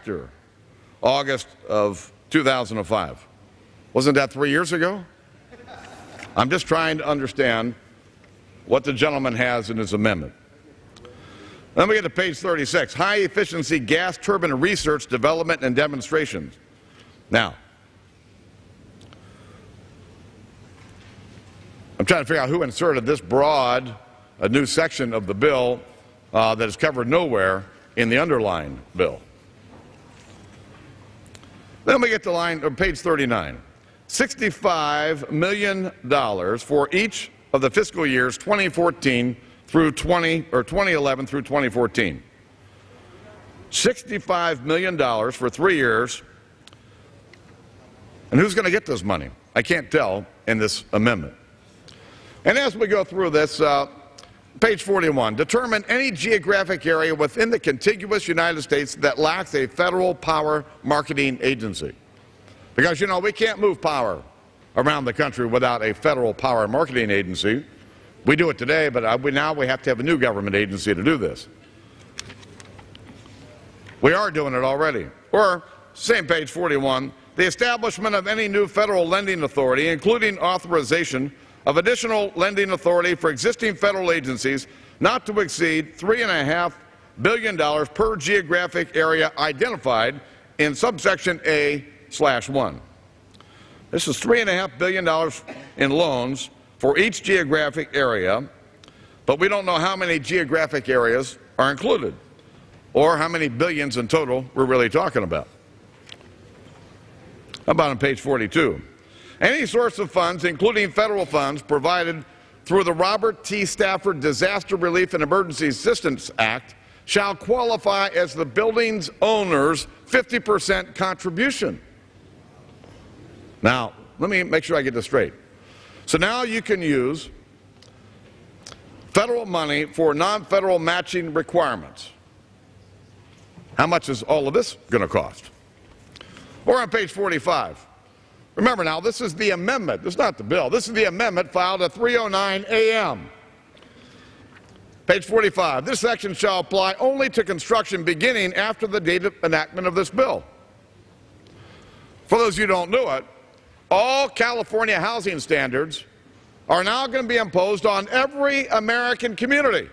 after August of 2005. Wasn't that 3 years ago? I'm just trying to understand what the gentleman has in his amendment. Then we get to page 36, high-efficiency gas turbine research, development, and demonstrations. Now, I'm trying to figure out who inserted this broad, a new section of the bill that is covered nowhere in the underlying bill. Then we get to page 39, $65 million for each of the fiscal years 2014 through 2011 through 2014. $65 million for 3 years. And who's going to get this money? I can't tell in this amendment. And as we go through this, page 41, determine any geographic area within the contiguous United States that lacks a federal power marketing agency. Because, you know, we can't move power around the country without a federal power marketing agency. We do it today, but now we have to have a new government agency to do this. We are doing it already. Or, same page 41, the establishment of any new federal lending authority, including authorization of additional lending authority for existing federal agencies not to exceed $3.5 billion per geographic area identified in subsection A/1. This is $3.5 billion in loans for each geographic area, but we don't know how many geographic areas are included or how many billions in total we're really talking about. How about on page 42? Any source of funds, including federal funds, provided through the Robert T. Stafford Disaster Relief and Emergency Assistance Act shall qualify as the building's owner's 50% contribution. Now, let me make sure I get this straight. So now you can use federal money for non-federal matching requirements. How much is all of this going to cost? Or on page 45. Remember now, this is the amendment. This is not the bill. This is the amendment filed at 3:09 a.m. Page 45. This section shall apply only to construction beginning after the date of enactment of this bill. For those of you who don't know it, all California housing standards are now going to be imposed on every American community.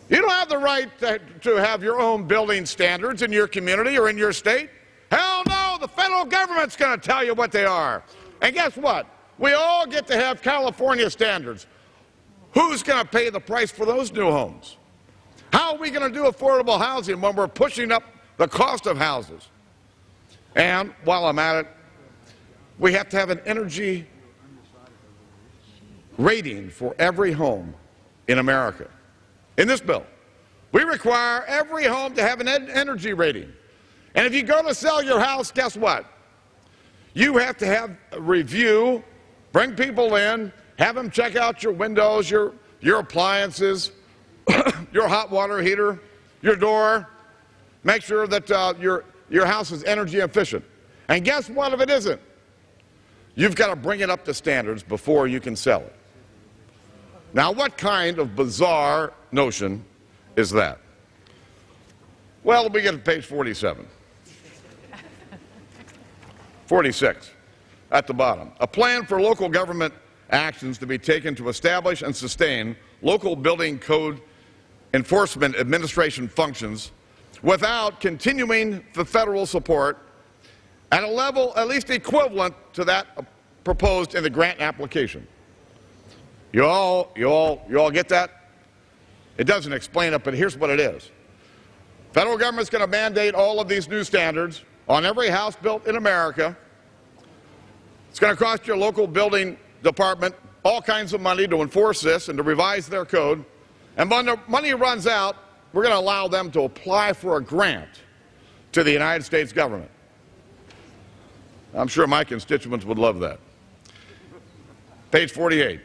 You don't have the right to have your own building standards in your community or in your state. Hell no, the federal government's going to tell you what they are. And guess what? We all get to have California standards. Who's going to pay the price for those new homes? How are we going to do affordable housing when we're pushing up the cost of houses? And while I'm at it, we have to have an energy rating for every home in America. In this bill, we require every home to have an energy rating. And if you go to sell your house, guess what? You have to have a review, bring people in, have them check out your windows, your appliances, your hot water heater, your door. Make sure that your house is energy efficient. And guess what if it isn't? You've got to bring it up to standards before you can sell it. Now, what kind of bizarre notion is that? Well, we get to page 47. 46, at the bottom. A plan for local government actions to be taken to establish and sustain local building code enforcement administration functions without continuing the federal support at a level at least equivalent to that proposed in the grant application. You all get that? It doesn't explain it, but here's what it is. Federal government's going to mandate all of these new standards on every house built in America. It's going to cost your local building department all kinds of money to enforce this and to revise their code. And when the money runs out, we're going to allow them to apply for a grant to the United States government. I'm sure my constituents would love that. Page 48.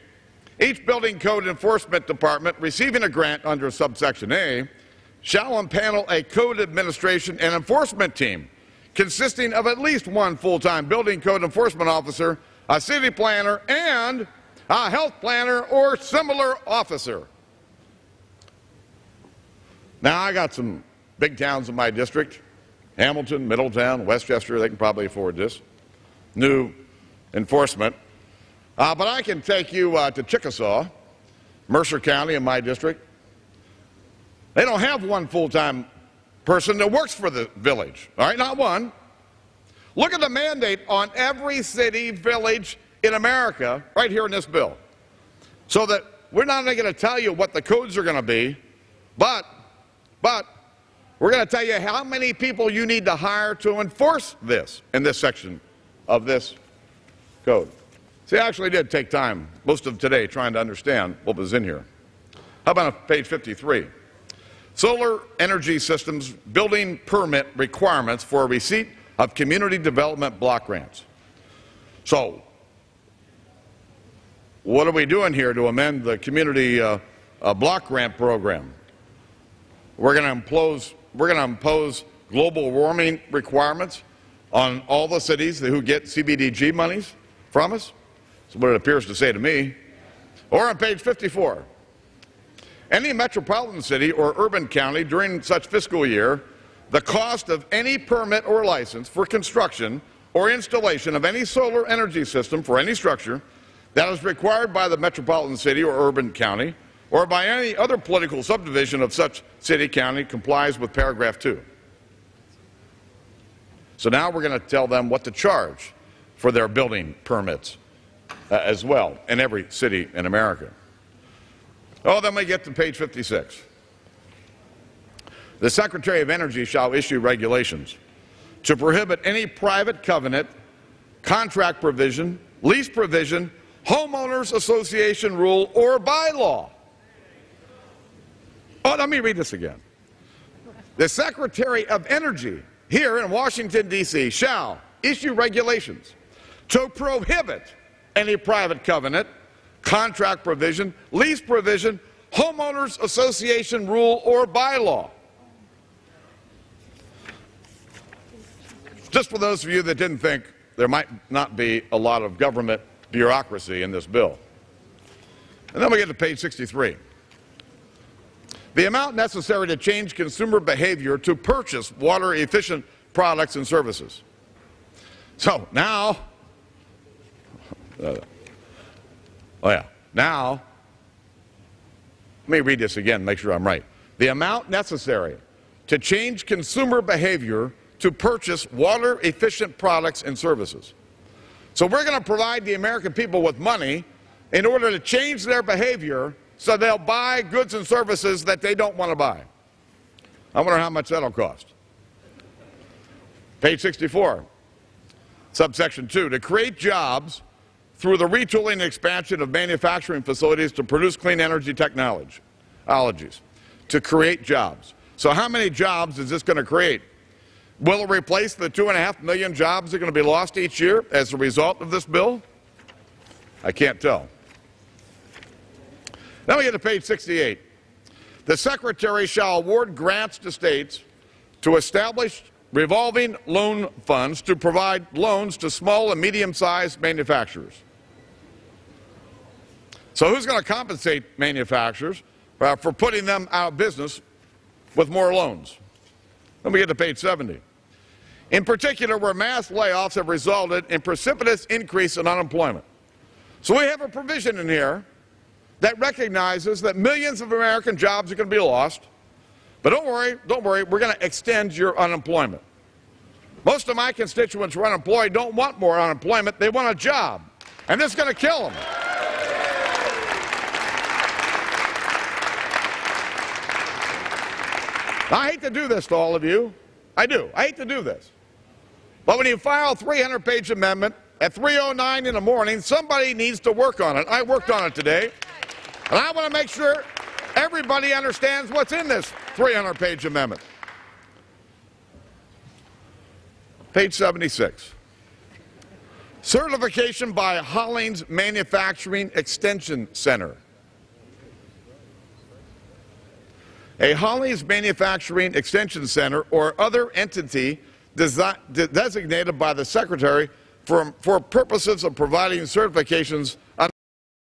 Each building code enforcement department receiving a grant under subsection A shall impanel a code administration and enforcement team consisting of at least one full-time building code enforcement officer, a city planner, and a health planner or similar officer. Now, I got some big towns in my district, Hamilton, Middletown, Westchester, they can probably afford this. New enforcement. But I can take you to Chickasaw, Mercer County in my district. They don't have one full-time person that works for the village, all right, not one. Look at the mandate on every city, village in America right here in this bill. So that we're not only going to tell you what the codes are going to be, but we're going to tell you how many people you need to hire to enforce this in this section of this code. See, I actually did take time, most of today, trying to understand what was in here. How about page 53? Solar energy systems building permit requirements for receipt of community development block grants. So, what are we doing here to amend the community block grant program? We're going to impose global warming requirements on all the cities who get CBDG monies from us. That's what it appears to say to me. Or on page 54. Any metropolitan city or urban county during such fiscal year, the cost of any permit or license for construction or installation of any solar energy system for any structure that is required by the metropolitan city or urban county or by any other political subdivision of such city, county complies with paragraph 2. So now we're going to tell them what to charge for their building permits as well in every city in America. Oh, then we get to page 56. The Secretary of Energy shall issue regulations to prohibit any private covenant, contract provision, lease provision, homeowners association rule, or bylaw. Oh, let me read this again. The Secretary of Energy here in Washington, D.C. shall issue regulations to prohibit any private covenant, contract provision, lease provision, homeowners association rule, or bylaw. Just for those of you that didn't think there might not be a lot of government bureaucracy in this bill. And then we get to page 63. The amount necessary to change consumer behavior to purchase water-efficient products and services. So now, now, let me read this again, make sure I'm right. The amount necessary to change consumer behavior to purchase water-efficient products and services. So we're going to provide the American people with money in order to change their behavior so they'll buy goods and services that they don't want to buy. I wonder how much that'll cost. Page 64, subsection 2, to create jobs through the retooling and expansion of manufacturing facilities to produce clean energy technologies. To create jobs. So how many jobs is this going to create? Will it replace the 2.5 million jobs that are going to be lost each year as a result of this bill? I can't tell. Now we get to page 68. The Secretary shall award grants to states to establish revolving loan funds to provide loans to small and medium-sized manufacturers. So who's going to compensate manufacturers for putting them out of business with more loans? Then we get to page 70. In particular, where mass layoffs have resulted in precipitous increase in unemployment. So we have a provision in here that recognizes that millions of American jobs are going to be lost. But don't worry, we're going to extend your unemployment. Most of my constituents who are unemployed don't want more unemployment, they want a job. And this is going to kill them. I hate to do this to all of you. I do. I hate to do this. But when you file a 300-page amendment at 3:09 in the morning, somebody needs to work on it. I worked on it today. And I want to make sure everybody understands what's in this 300-page amendment. Page 76. Certification by Hollings Manufacturing Extension Center. A Hollings Manufacturing Extension Center or other entity designated by the Secretary for purposes of providing certifications